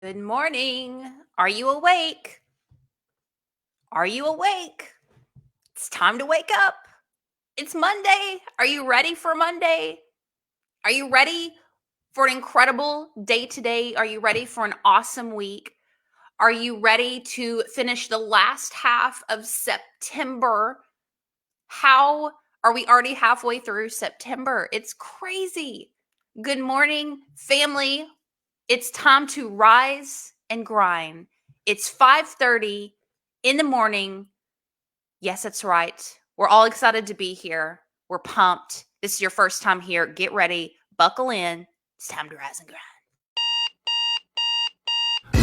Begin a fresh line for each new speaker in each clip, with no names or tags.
Good morning. Are you awake? Are you awake? It's time to wake up. It's Monday. Are you ready for Monday? Are you ready for an incredible day today? Are you ready for an awesome week? Are you ready to finish the last half of September? How are we already halfway through September? It's crazy. Good morning, family. It's time to rise and grind. It's 5:30 in the morning. Yes, that's right. We're all excited to be here. We're pumped. This is your first time here. Get ready. Buckle in. It's time to rise and grind.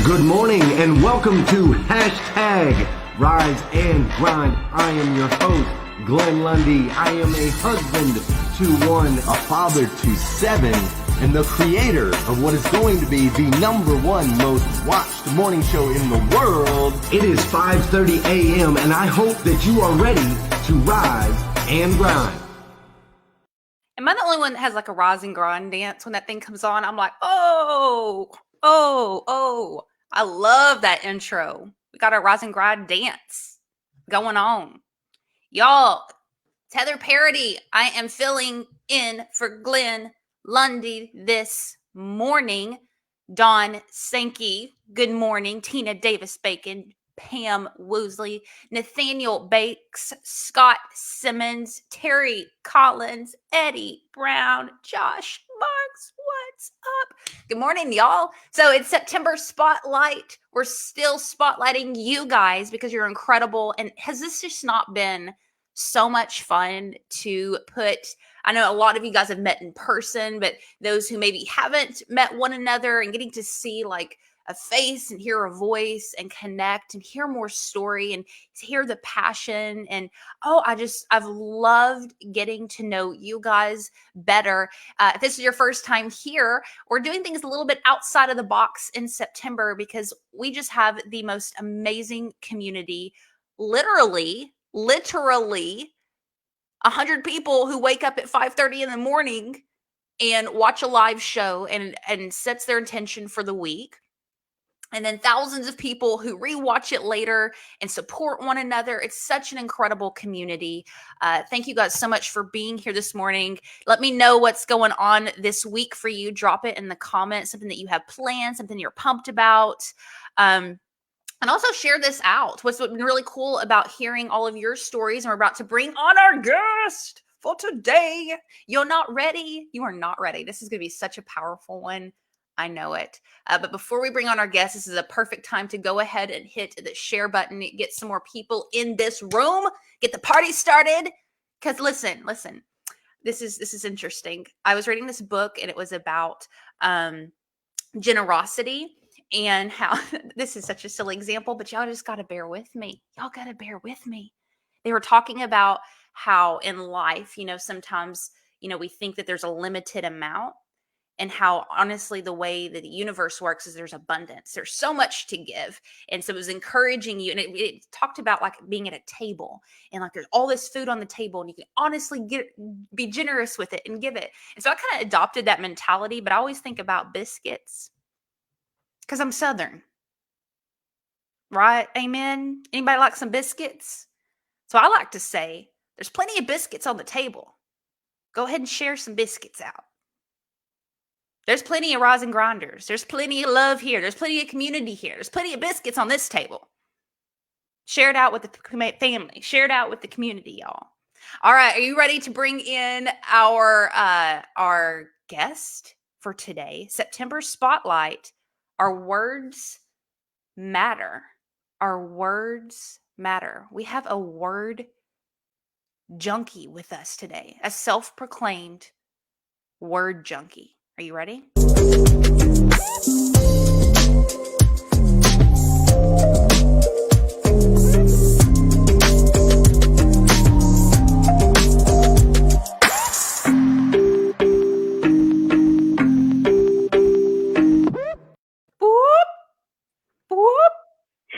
Good morning and welcome to hashtag Rise and Grind. I am your host, Glenn Lundy. I am a husband to one, a father to seven, and the creator of what is going to be the #1 most watched morning show in the world. It is 5:30 a.m. and I hope that you are ready to rise and grind.
Am I the only one that has like a rise and grind dance when that thing comes on? I'm like, oh. I love that intro. We got our rise and grind dance going on. Y'all, Tether Parody, I am filling in for Glenn Lundy this morning. Dawn Sankey, good morning. Tina Davis-Bacon, Pam Woosley, Nathaniel Bakes, Scott Simmons, Terry Collins, Eddie Brown, Josh Marks, what's up? Good morning, y'all. So it's September Spotlight. We're still spotlighting you guys because you're incredible. And has this just not been so much fun to put? I know a lot of you guys have met in person, but those who maybe haven't met one another and getting to see like a face and hear a voice and connect and hear more story and hear the passion. And I've loved getting to know you guys better. If this is your first time here, we're doing things a little bit outside of the box in September because we just have the most amazing community. Literally 100 people who wake up at 5:30 in the morning and watch a live show and sets their intention for the week. And then thousands of people who rewatch it later and support one another. It's such an incredible community. Thank you guys so much for being here this morning. Let me know what's going on this week for you. Drop it in the comments, something that you have planned, something you're pumped about. And also share this out. What's been really cool about hearing all of your stories, and we're about to bring on our guest for today. You're not ready. You are not ready. This is going to be such a powerful one. I know it. But before we bring on our guest, this is a perfect time to go ahead and hit the share button. Get some more people in this room. Get the party started. Because listen. This is interesting. I was reading this book, and it was about generosity. And how this is such a silly example, but y'all just got to bear with me. They were talking about how in life, sometimes, we think that there's a limited amount, and how honestly the way that the universe works is there's abundance. There's so much to give. And so it was encouraging you. And it talked about like being at a table and like there's all this food on the table and you can honestly be generous with it and give it. And so I kind of adopted that mentality, but I always think about biscuits. Because I'm Southern, right? Amen. Anybody like some biscuits? So I like to say there's plenty of biscuits on the table. Go ahead and share some biscuits out. There's plenty of rise and grinders. There's plenty of love here. There's plenty of community here. There's plenty of biscuits on this table. Share it out with the family. Share it out with the community, y'all. All right. Are you ready to bring in our guest for today? September Spotlight. Our words matter. Our words matter. We have a word junkie with us today, a self-proclaimed word junkie. Are you ready?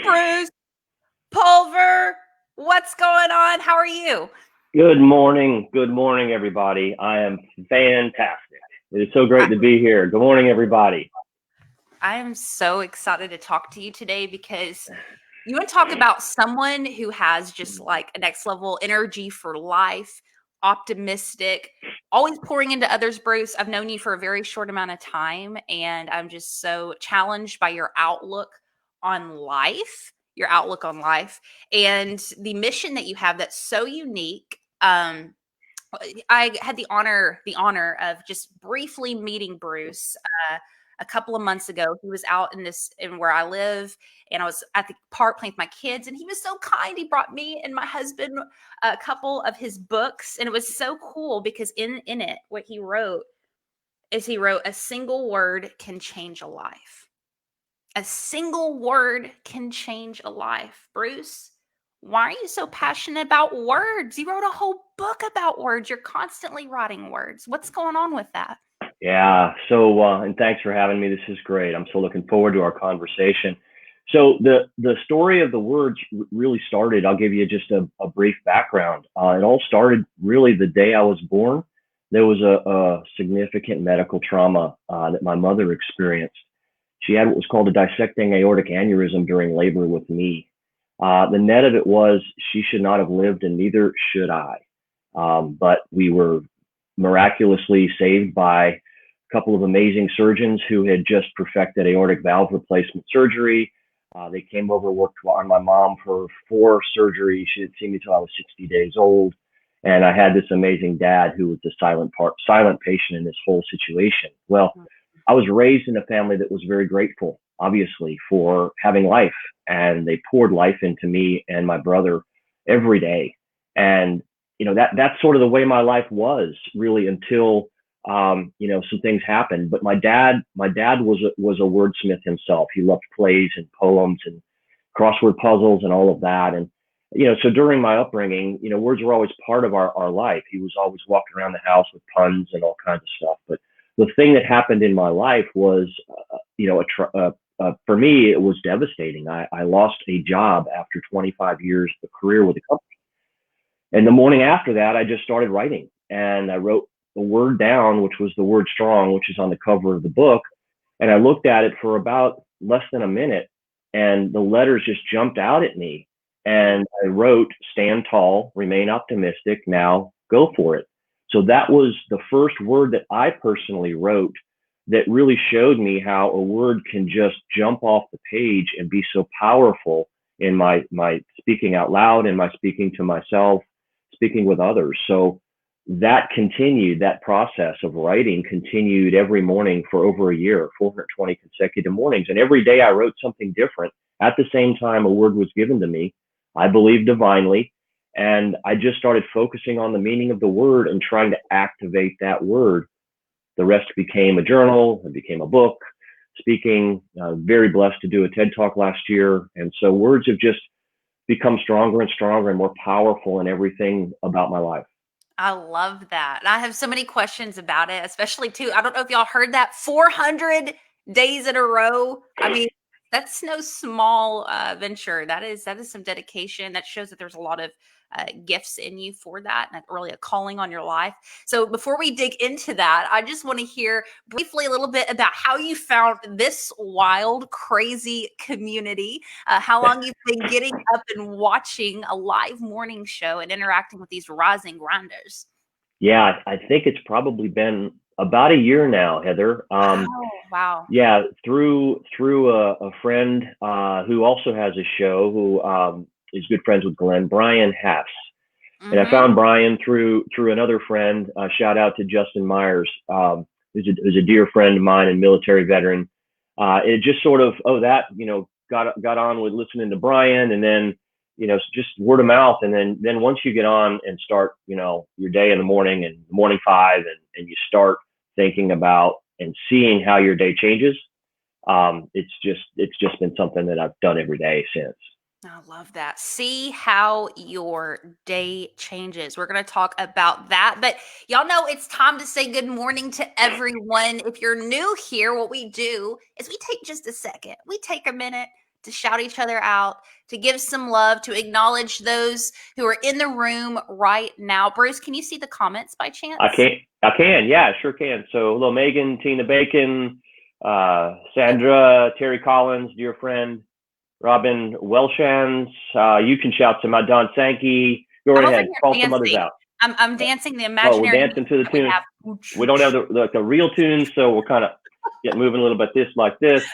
Bruce, Pulver, what's going on? How are you?
Good morning. Good morning, everybody. I am fantastic. It is so great to be here. Good morning, everybody.
I am so excited to talk to you today because you want to talk about someone who has just like a next level energy for life, optimistic, always pouring into others, Bruce. I've known you for a very short amount of time, and I'm just so challenged by your outlook on life, and the mission that you have that's so unique. I had the honor of just briefly meeting Bruce a couple of months ago. He was out in where I live, and I was at the park playing with my kids, and he was so kind. He brought me and my husband a couple of his books, and it was so cool because in it, what he wrote is he wrote a single word can change a life. A single word can change a life. Bruce, why are you so passionate about words? You wrote a whole book about words. You're constantly writing words. What's going on with that?
Yeah. So, and thanks for having me. This is great. I'm so looking forward to our conversation. So the story of the words really started. I'll give you just a brief background. It all started really the day I was born. There was a significant medical trauma that my mother experienced. She had what was called a dissecting aortic aneurysm during labor with me. The net of it was she should not have lived, and neither should I. But we were miraculously saved by a couple of amazing surgeons who had just perfected aortic valve replacement surgery. They came over, worked on my mom for 4 surgeries. She had seen me till I was 60 days old. And I had this amazing dad who was the silent patient in this whole situation. Well, I was raised in a family that was very grateful, obviously, for having life. And they poured life into me and my brother every day. And that's sort of the way my life was really until some things happened. But my dad was a wordsmith himself. He loved plays and poems and crossword puzzles and all of that. And so during my upbringing, words were always part of our life. He was always walking around the house with puns and all kinds of stuff. But the thing that happened in my life was, for me, it was devastating. I lost a job after 25 years of career with a company. And the morning after that, I just started writing, and I wrote the word down, which was the word strong, which is on the cover of the book. And I looked at it for about less than a minute, and the letters just jumped out at me. And I wrote, stand tall, remain optimistic, now go for it. So that was the first word that I personally wrote that really showed me how a word can just jump off the page and be so powerful in my speaking out loud and my speaking to myself, speaking with others. So that process of writing continued every morning for over a year, 420 consecutive mornings. And every day I wrote something different. At the same time, a word was given to me, I believe divinely. And I just started focusing on the meaning of the word and trying to activate that word. The rest became a journal, it became a book, speaking, very blessed to do a TED Talk last year. And so words have just become stronger and stronger and more powerful in everything about my life.
I love that. I have so many questions about it, especially too. I don't know if y'all heard that 400 days in a row. I mean, that's no small venture. That is some dedication. That shows that there's a lot of gifts in you for that, and really a calling on your life. So before we dig into that, I just want to hear briefly a little bit about how you found this wild, crazy community, how long you've been getting up and watching a live morning show and interacting with these rising grinders.
Yeah, I think it's probably been about a year now, Heather.
Wow.
Yeah, through a friend who also has a show, who is good friends with Glenn, Brian Hess. And I found Brian through another friend. Shout out to Justin Myers, who's a dear friend of mine and military veteran. It just sort of got on with listening to Brian, and then just word of mouth. And then once you get on and start your day in the morning and morning 5, and you start thinking about and seeing how your day changes, it's just been something that I've done every day since.
I love that. See how your day changes. We're going to talk about that. But y'all know it's time to say good morning to everyone. If you're new here, what we do is we take just a second. We take a minute to shout each other out, to give some love, to acknowledge those who are in the room right now. Bruce, can you see the comments by chance?
I can. Yeah, sure can. So hello, Megan, Tina Bacon, Sandra, Terry Collins, dear friend, Robin Welshans. You can shout some out. Don Sankey. Go
I'm
right
over
ahead. Call
here
some others
dancing.
out.
I'm dancing the
Oh, we're
imaginary
dancing to the
that we
tune.
have.
We don't have the real tunes, so we're kind of getting moving a little bit this like this.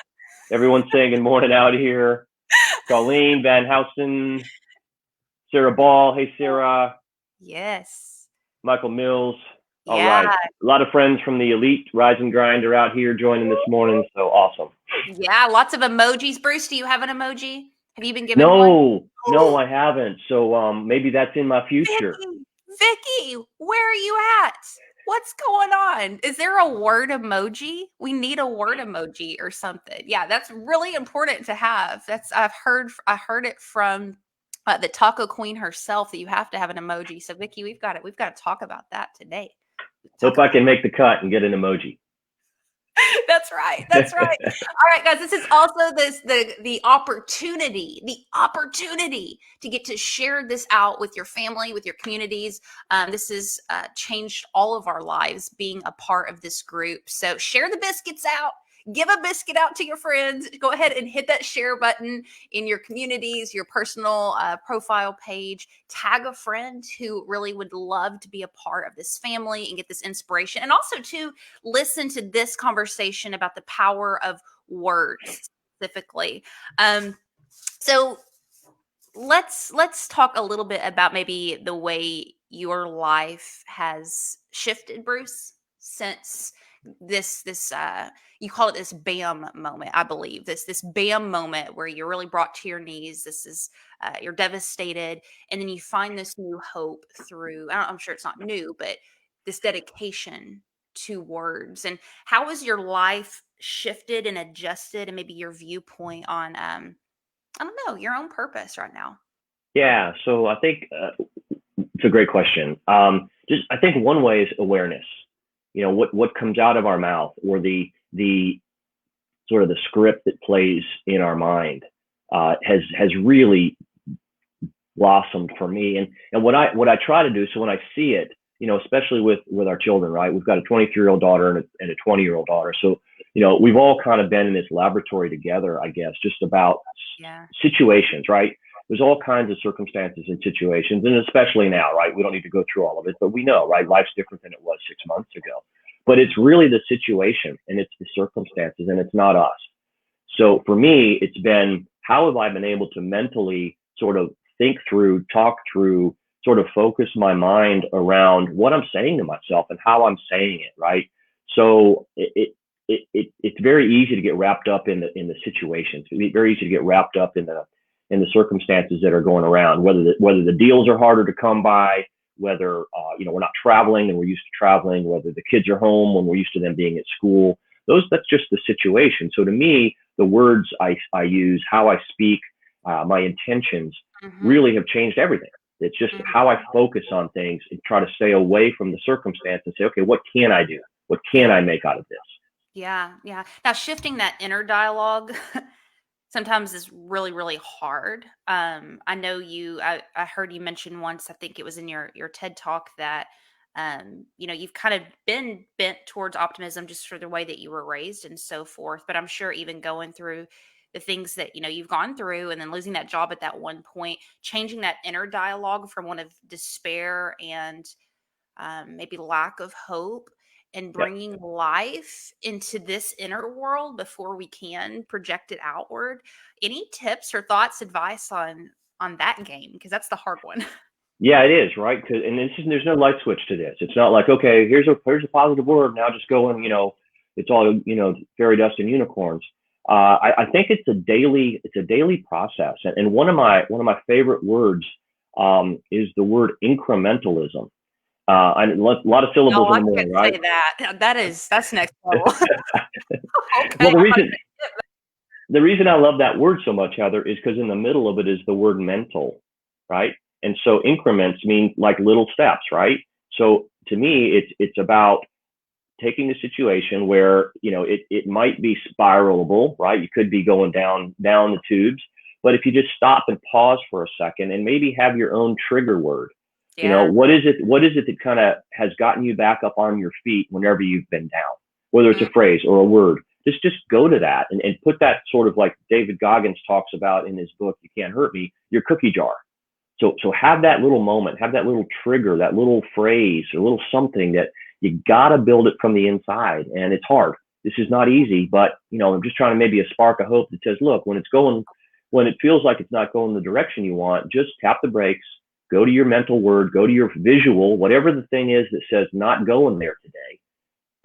Everyone's singing morning out here. Colleen Van Housen, Sarah Ball. Hey, Sarah.
Yes.
Michael Mills. All
Yeah.
right. A lot of friends from the elite Rise and Grind are out here joining this morning. So awesome.
Yeah. Lots of emojis. Bruce, do you have an emoji? Have you been given one?
No, I haven't. So maybe that's in my future.
Vicky, where are you at? What's going on? Is there a word emoji? We need a word emoji or something. Yeah, that's really important to have. I heard it from the Taco Queen herself that you have to have an emoji. So Vicky, we've got to talk about that today.
Hope I can make the cut and get an emoji.
That's right. That's right. All right, guys. This is also the opportunity to get to share this out with your family, with your communities. This has changed all of our lives being a part of this group. So share the biscuits out. Give a biscuit out to your friends. Go ahead and hit that share button in your communities, your personal profile page. Tag a friend who really would love to be a part of this family and get this inspiration. And also, to listen to this conversation about the power of words specifically. So let's talk a little bit about maybe the way your life has shifted, Bruce, since this you call it this bam moment. I believe this bam moment where you're really brought to your knees. This is you're devastated, and then you find this new hope through, I'm sure it's not new, but this dedication to words. And how has your life shifted and adjusted, and maybe your viewpoint on I don't know, your own purpose right now?
Yeah. So I think it's a great question. I think one way is awareness. What comes out of our mouth, or the sort of the script that plays in our mind has really blossomed for me. And what I try to do, so when I see it, especially with our children, right? We've got a 23-year-old daughter and a 20-year-old daughter. So, we've all kind of been in this laboratory together, I guess, just about situations, right? There's all kinds of circumstances and situations, and especially now, right? We don't need to go through all of it, but we know, right? Life's different than it was 6 months ago. But it's really the situation and it's the circumstances, and it's not us. So for me, it's been, how have I been able to mentally sort of think through, talk through, sort of focus my mind around what I'm saying to myself and how I'm saying it, right? So it's very easy to get wrapped up in the situations. It's very easy to get wrapped up in the circumstances that are going around, whether the deals are harder to come by, whether we're not traveling and we're used to traveling, whether the kids are home when we're used to them being at school. That's just the situation. So to me, the words I use, how I speak, my intentions really have changed everything. It's just how I focus on things and try to stay away from the circumstance and say, okay, what can I do? What can I make out of this?
Yeah. Now, shifting that inner dialogue sometimes is really, really hard. I know I heard you mention once, I think it was in your TED talk, that you've kind of been bent towards optimism just for the way that you were raised and so forth. But I'm sure even going through the things that you've gone through, and then losing that job at that one point, changing that inner dialogue from one of despair and maybe lack of hope, and bringing life into this inner world before we can project it outward. Any tips or thoughts, advice on that game? Because that's the hard one.
Yeah, it is, right? And there's no light switch to this. It's not like, okay, here's a positive word, now just go and it's all fairy dust and unicorns. I think it's a daily process, and one of my favorite words is the word incrementalism. A lot of syllables in the morning, right?
Say that. That's next level. Okay.
Well, the reason I love that word so much, Heather, is because in the middle of it is the word mental, right? And so increments mean like little steps, right? So to me, it's about taking the situation where it might be spiralable, right? You could be going down the tubes, but if you just stop and pause for a second and maybe have your own trigger word. What is it that kind of has gotten you back up on your feet whenever you've been down, whether it's a phrase or a word, just go to that and put that sort of like David Goggins talks about in his book, You Can't Hurt Me, your cookie jar. So have that little moment, have that little trigger, that little phrase or little something that you got to build it from the inside. And it's hard. This is not easy, but I'm just trying to maybe a spark of hope that says, look, when it feels like it's not going the direction you want, just tap the brakes, go to your mental word, go to your visual, whatever the thing is that says not going there today,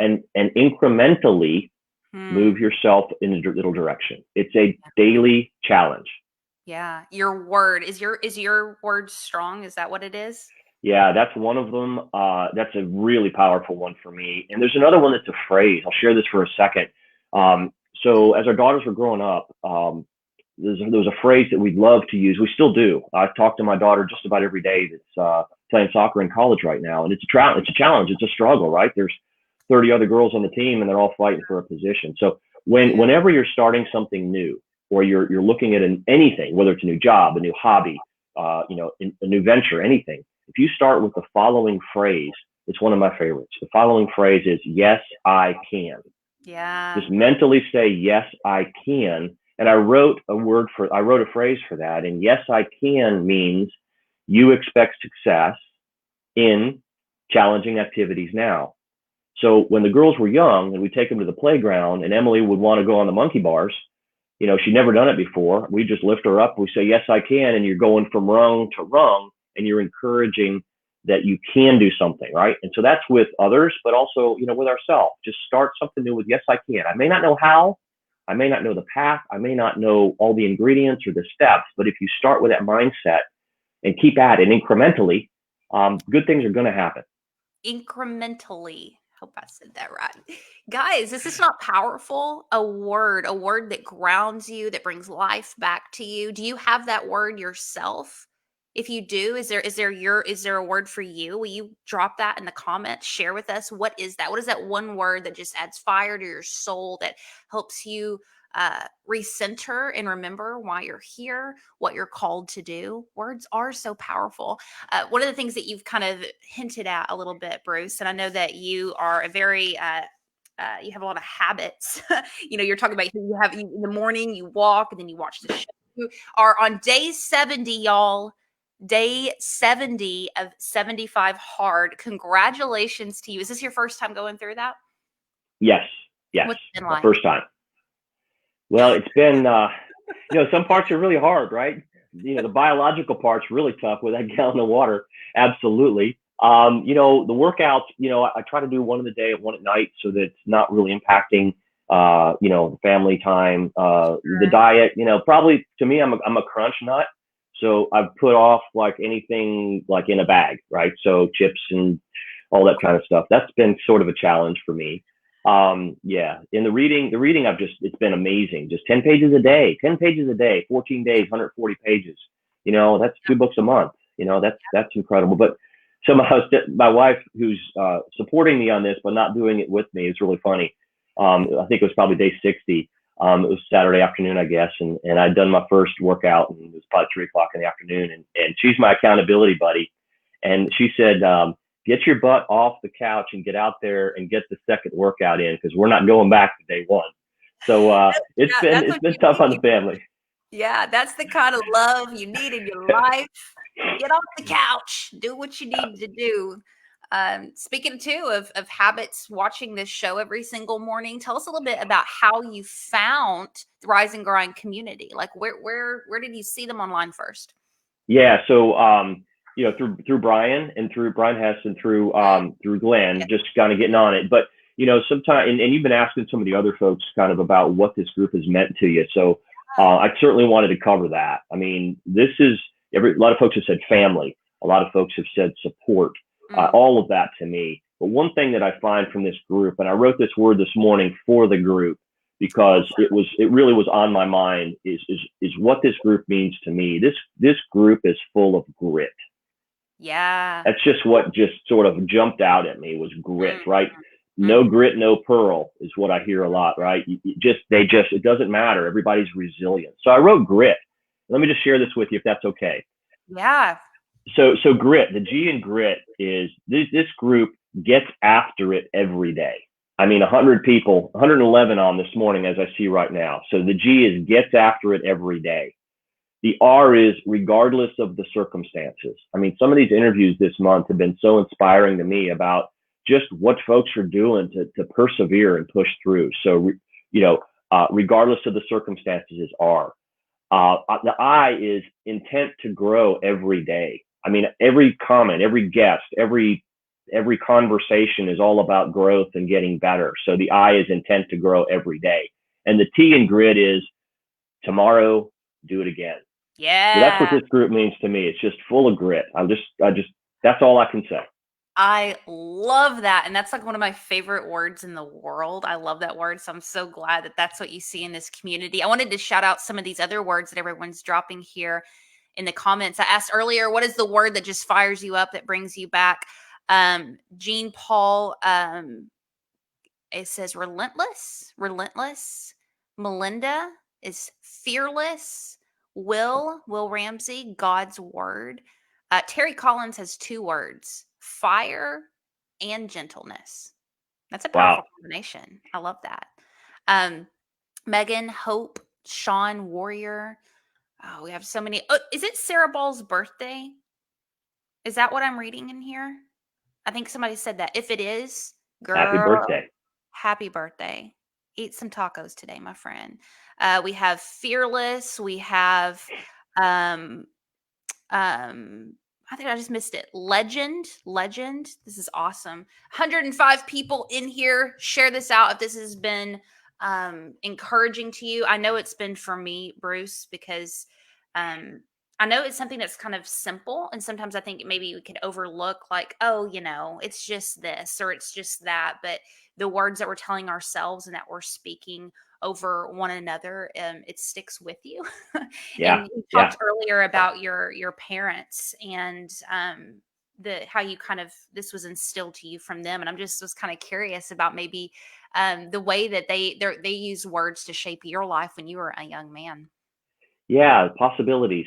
and incrementally move yourself in a little direction. It's a daily challenge.
Yeah. Your word is your word strong? Is that what it is?
Yeah, that's one of them. That's a really powerful one for me. And there's another one that's a phrase. I'll share this for a second. So as our daughters were growing up, there was a phrase that we'd love to use. We still do. I talk to my daughter just about every day that's playing soccer in college right now. And it's a challenge. It's a struggle, right? There's 30 other girls on the team and they're all fighting for a position. So whenever you're starting something new, or you're looking at anything, whether it's a new job, a new hobby, a new venture, anything, if you start with the following phrase, it's one of my favorites. The following phrase is, yes, I can.
Yeah.
Just mentally say, yes, I can. And I wrote a phrase for that. And yes, I can means you expect success in challenging activities now. So when the girls were young and we'd take them to the playground and Emily would want to go on the monkey bars, she'd never done it before. We just lift her up. We say, yes, I can. And you're going from rung to rung and you're encouraging that you can do something, right? And so that's with others, but also, with ourselves. Just start something new with, yes, I can. I may not know how, I may not know the path, I may not know all the ingredients or the steps, but if you start with that mindset and keep at it incrementally, good things are going to happen.
Incrementally. Hope I said that right. Guys, is this not powerful? A word that grounds you, that brings life back to you. Do you have that word yourself? If you do, is there a word for you? Will you drop that in the comments? Share with us. What is that? What is that one word that just adds fire to your soul, that helps you recenter and remember why you're here, what you're called to do? Words are so powerful. One of the things that you've kind of hinted at a little bit, Bruce, and I know that you are a very you have a lot of habits. You're talking about in the morning you walk and then you watch the show. You are on day 70, y'all. Day 70 of 75 hard. Congratulations to you. Is this your first time going through that?
Yes.
What's it been
My
like?
first time. Well, it's been, some parts are really hard, right? The biological part's really tough with that gallon of water. Absolutely. The workouts, I try to do one in the day and one at night so that it's not really impacting, the family time, the diet, probably to me, I'm a crunch nut. So I've put off like anything like in a bag, right? So chips and all that kind of stuff. That's been sort of a challenge for me. In the reading it's been amazing. Just 10 pages a day, 14 days, 140 pages, that's 2 books a month, that's incredible. But so my wife, who's supporting me on this, but not doing it with me, it's really funny. I think it was probably day 60. It was Saturday afternoon, I guess. And I'd done my first workout and it was probably 3:00 in the afternoon. And she's my accountability buddy. And she said, get your butt off the couch and get out there and get the second workout in, because we're not going back to day one. So it's been tough on the family.
Yeah, that's the kind of love you need in your life. Get off the couch, do what you need to do. Speaking too of habits, watching this show every single morning, tell us a little bit about how you found the Rise and Grind community. Like where did you see them online first?
Yeah, so through Brian and through Brian Hess and through Glenn, just kind of getting on it. But sometimes, and you've been asking some of the other folks kind of about what this group has meant to you. So I certainly wanted to cover that. I mean, this is a lot of folks have said family. A lot of folks have said support. All of that to me. But one thing that I find from this group, and I wrote this word this morning for the group because it really was on my mind, is what this group means to me. This group is full of grit.
Yeah.
That's just what just sort of jumped out at me was grit, right? No grit, no pearl is what I hear a lot, right? It doesn't matter. Everybody's resilient. So I wrote grit. Let me just share this with you if that's okay.
Yeah.
So grit, the G in grit is this group gets after it every day. I mean, 100 people, 111 on this morning, as I see right now. So the G is gets after it every day. The R is regardless of the circumstances. I mean, some of these interviews this month have been so inspiring to me about just what folks are doing to persevere and push through. So, regardless of the circumstances is R. The I is intent to grow every day. I mean, every comment, every guest, every conversation is all about growth and getting better. So the I is intent to grow every day. And the T in grit is tomorrow, do it again. So that's what
Yeah.
this group means to me. It's just full of grit. That's all I can say.
I love that. And that's like one of my favorite words in the world. I love that word. So I'm so glad that that's what you see in this community. I wanted to shout out some of these other words that everyone's dropping here in the comments. I asked earlier, what is the word that just fires you up, that brings you back? Jean Paul, it says relentless, relentless. Melinda is fearless. Will Ramsey, God's word. Terry Collins has two words: fire and gentleness. That's a
Wow.
powerful combination. I love that. Um, Megan, Hope, Sean, Warrior. Oh, we have so many. Oh, is it Sarah Ball's birthday? Is that what I'm reading in here? I think somebody said that. If it is,
Happy
girl,
birthday.
happy birthday. Eat some tacos today, my friend. We have fearless. We have um I think I just missed it. Legend. This is awesome. 105 people in here. Share this out if this has been encouraging to you. I know it's been for me, Bruce, because I know it's something that's kind of simple, and sometimes I think maybe we could overlook, like, oh, it's just this or it's just that. But the words that we're telling ourselves and that we're speaking over one another, it sticks with you.
Yeah.
And you
Yeah.
talked earlier about your parents and the how you kind of this was instilled to you from them, and I'm just was kind of curious about maybe the way that they use words to shape your life when you were a young man.
Yeah. Possibilities,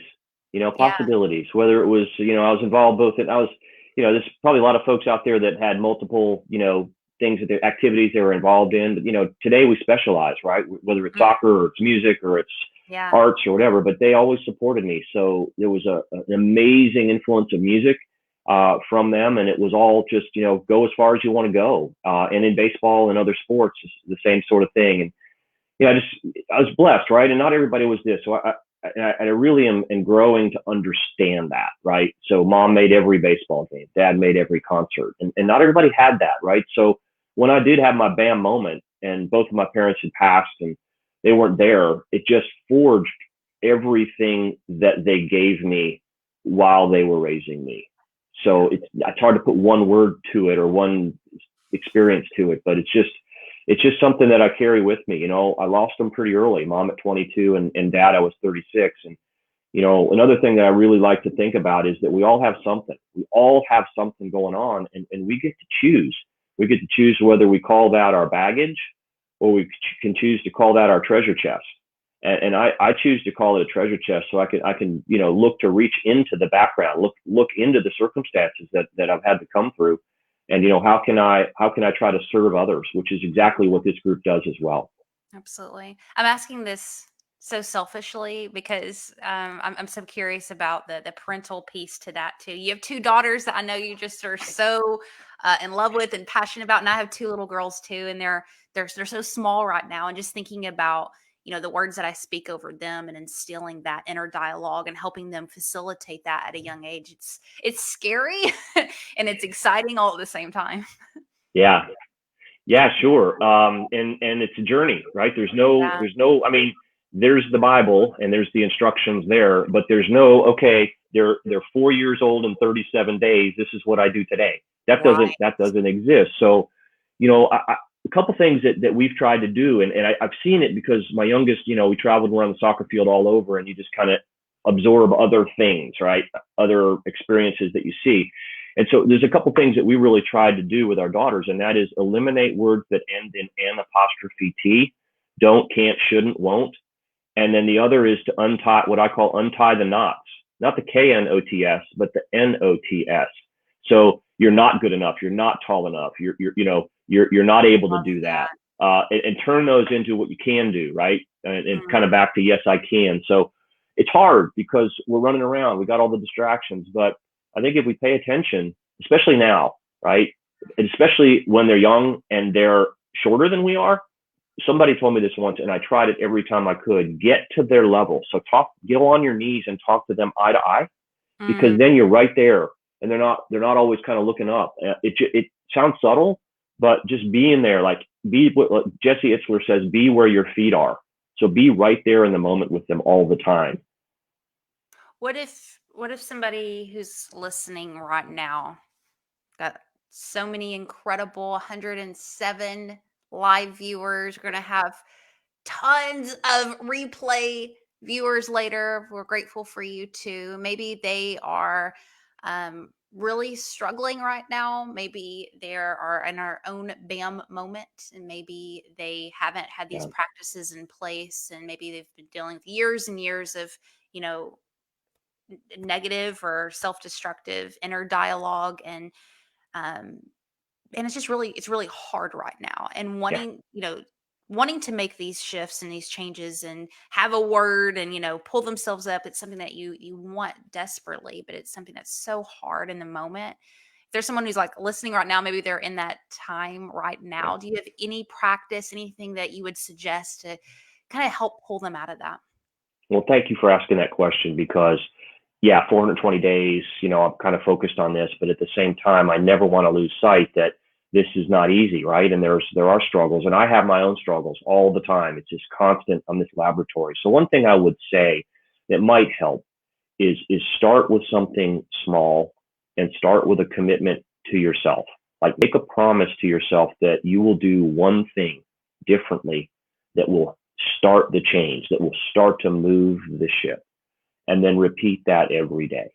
Yeah.
possibilities, whether it was, I was involved both in, there's probably a lot of folks out there that had multiple, things that their activities they were involved in. But, today we specialize, right? Whether it's
Mm,
soccer or it's music or it's
yeah.
arts or whatever, but they always supported me. So there was an amazing influence of music from them. And it was all just, go as far as you want to go. And in baseball and other sports, it's the same sort of thing. And, I was blessed, right? And not everybody was this. So I really am growing to understand that, right? So mom made every baseball game, dad made every concert, and not everybody had that, right? So when I did have my bam moment and both of my parents had passed and they weren't there, it just forged everything that they gave me while they were raising me. So it's hard to put one word to it or one experience to it, but it's just something that I carry with me. I lost them pretty early, mom at 22 and dad, I was 36. And, another thing that I really like to think about is that we all have something. We all have something going on, and we get to choose. We get to choose whether we call that our baggage or we can choose to call that our treasure chest. And I choose to call it a treasure chest so I can look to reach into the background, look into the circumstances that I've had to come through. And how can I try to serve others, which is exactly what this group does as well.
Absolutely. I'm asking this so selfishly because I'm so curious about the parental piece to that too. You have two daughters that I know you just are so in love with and passionate about, and I have two little girls too, and they're so small right now. And just thinking about the words that I speak over them and instilling that inner dialogue and helping them facilitate that at a young age. It's scary and it's exciting all at the same time.
Yeah. Yeah, sure. And it's a journey, right?
Yeah.
I mean, there's the Bible and there's the instructions there, but there's no, okay, they're 4 years old and 37 days. This is what I do today.
Right.
That doesn't exist. So, a couple things that we've tried to do, and I've seen it because my youngest, we traveled around the soccer field all over, and you just kind of absorb other things, right? Other experiences that you see. And so there's a couple things that we really tried to do with our daughters, and that is eliminate words that end in N apostrophe T, don't, can't, shouldn't, won't. And then the other is to untie, what I call untie the knots, not the KNOTS, but the NOTS. So you're not good enough. You're not tall enough. You're not able to
Love
do that.
that.
And turn those into what you can do, right? And
Mm,
kind of back to yes, I can. So it's hard because we're running around. We got all the distractions, but I think if we pay attention, especially now, right, and especially when they're young and they're shorter than we are. Somebody told me this once, and I tried it every time I could. Get to their level. So get on your knees and talk to them eye to eye, because
mm.
then you're right there, and they're not always kind of looking up. It sounds subtle, but just being there, like be what Jesse Itzler says, be where your feet are. So be right there in the moment with them all the time.
What if somebody who's listening right now got so many incredible 107 live viewers? We're going to have tons of replay viewers later. We're grateful for you too. Maybe they are really struggling right now. Maybe they are in our own BAM moment, and maybe they haven't had these
Yeah,
practices in place, and maybe they've been dealing with years and years of, you know, negative or self-destructive inner dialogue, um and it's really hard right now, and
yeah.
wanting to make these shifts and these changes and have a word and pull themselves up. It's something that you want desperately, but it's something that's so hard in the moment. If there's someone who's like listening right now, maybe they're in that time right
Yeah.
now, do you have any practice, anything that you would suggest to kind of help pull them out of that?
Well, thank you for asking that question because, yeah, 420 days, I'm kind of focused on this, but at the same time, I never want to lose sight that this is not easy, right? And there are struggles, and I have my own struggles all the time. It's just constant on this laboratory. So one thing I would say that might help is start with something small and start with a commitment to yourself. Like make a promise to yourself that you will do one thing differently that will start the change, that will start to move the ship, and then repeat that every day,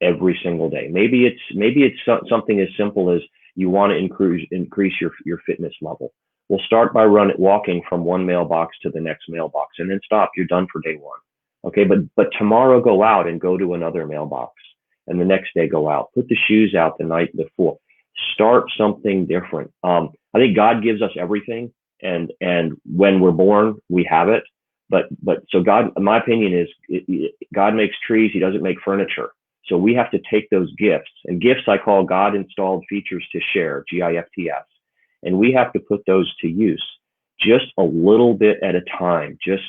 every single day. Maybe it's something as simple as you want to increase your fitness level. We'll start by walking from one mailbox to the next mailbox, and then stop. You're done for day one. Okay, but tomorrow go out and go to another mailbox, and the next day go out. Put the shoes out the night before. Start something different. I think God gives us everything, and when we're born, we have it. But so God, in my opinion, God makes trees. He doesn't make furniture. So we have to take those gifts, and gifts I call God installed features to share, GIFTS, and we have to put those to use just a little bit at a time. Just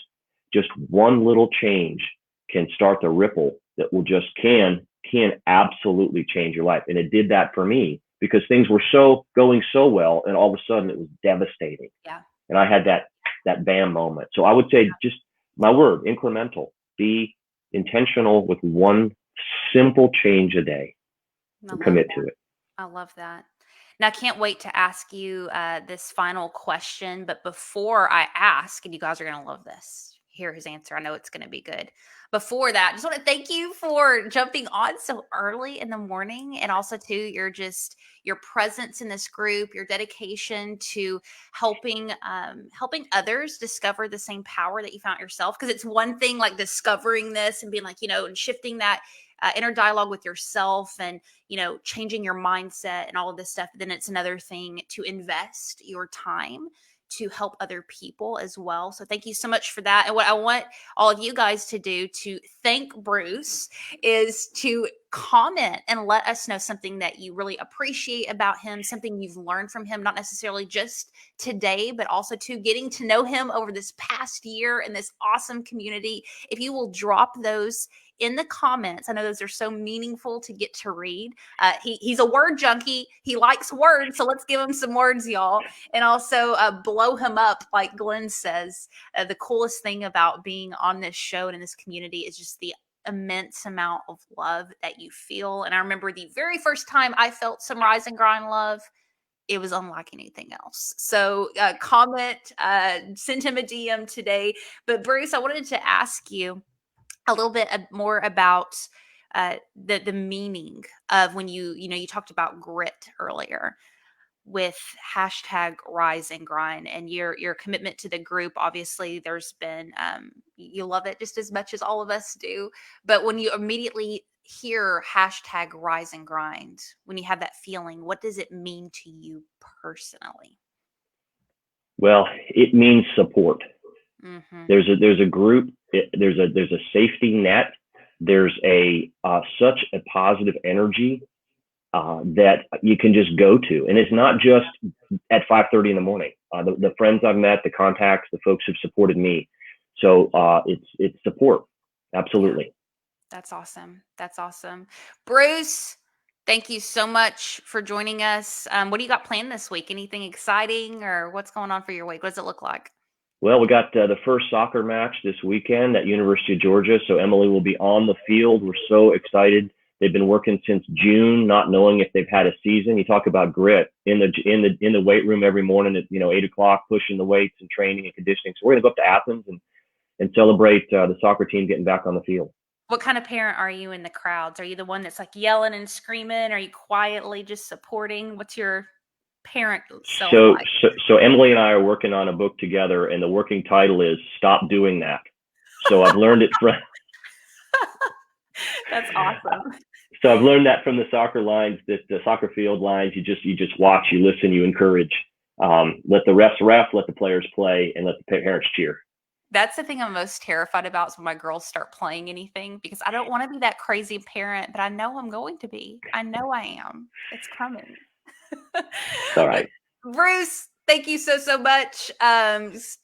one little change can start the ripple that will just can absolutely change your life. And it did that for me because things were going so well, and all of a sudden it was devastating.
Yeah,
And I had that bam moment. So I would say just my word, incremental. Be intentional with one simple change a day
I
and
love
commit
that.
to it.
I love that. Now, I can't wait to ask you this final question. But before I ask, and you guys are going to love this, hear his answer. I know it's going to be good. Before that, I just want to thank you for jumping on so early in the morning, and also too your presence in this group, your dedication to helping others discover the same power that you found yourself. Because it's one thing like discovering this and being like and shifting that inner dialogue with yourself, and changing your mindset and all of this stuff. Then it's another thing to invest your time to help other people as well. So thank you so much for that. And what I want all of you guys to do to thank Bruce is to comment and let us know something that you really appreciate about him, something you've learned from him, not necessarily just today, but also to getting to know him over this past year in this awesome community. If you will drop those in the comments. I know those are so meaningful to get to read. He's a word junkie. He likes words. So let's give him some words, y'all. And also blow him up, like Glenn says. The coolest thing about being on this show and in this community is just the immense amount of love that you feel. And I remember the very first time I felt some Rise and Grind love, it was unlike anything else. So comment, send him a DM today. But Bruce, I wanted to ask you a little bit more about the meaning of when you talked about grit earlier with hashtag Rise and Grind, and your commitment to the group. Obviously there's been you love it just as much as all of us do, but when you immediately hear hashtag rise and grind, when you have that feeling, what does it mean to you personally?
Well, it means support.
Mm-hmm.
There's a group. There's a safety net. There's a such a positive energy that you can just go to, and it's not just at 5:30 in the morning. The friends I've met, the contacts, the folks who've supported me. So it's support. Absolutely.
That's awesome. That's awesome. Bruce, thank you so much for joining us. What do you got planned this week? Anything exciting, or what's going on for your week? What does it look like?
Well, we got the first soccer match this weekend at University of Georgia, so Emily will be on the field. We're so excited. They've been working since June, not knowing if they've had a season. You talk about grit in the weight room every morning at 8 o'clock, pushing the weights and training and conditioning. So we're gonna go up to Athens and celebrate the soccer team getting back on the field.
What kind of parent are you in the crowds? Are you the one that's like yelling and screaming? Are you quietly just supporting? What's your parent self
So,
like?
so Emily and I are working on a book together, and the working title is "Stop Doing That." So I've learned it from.
That's awesome.
So I've learned that from the soccer lines, the soccer field lines. You just watch, you listen, you encourage. Let the refs ref, let the players play, and let the parents cheer.
That's the thing I'm most terrified about is when my girls start playing anything, because I don't want to be that crazy parent, but I know I'm going to be. I know I am. It's coming.
All right.
Bruce, thank you so much.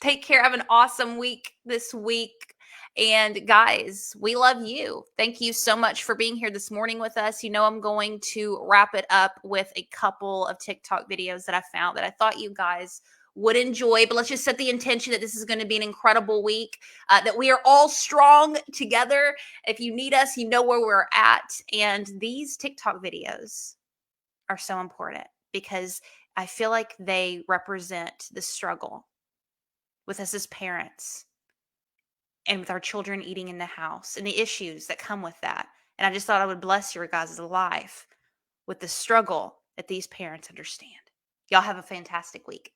Take care. Have an awesome week this week. And guys, we love you. Thank you so much for being here this morning with us. I'm going to wrap it up with a couple of TikTok videos that I found that I thought you guys would enjoy, but let's just set the intention that this is going to be an incredible week, that we are all strong together. If you need us, you know where we're at. And these TikTok videos are so important because I feel like they represent the struggle with us as parents and with our children eating in the house and the issues that come with that. And I just thought I would bless your guys' life with the struggle that these parents understand. Y'all have a fantastic week.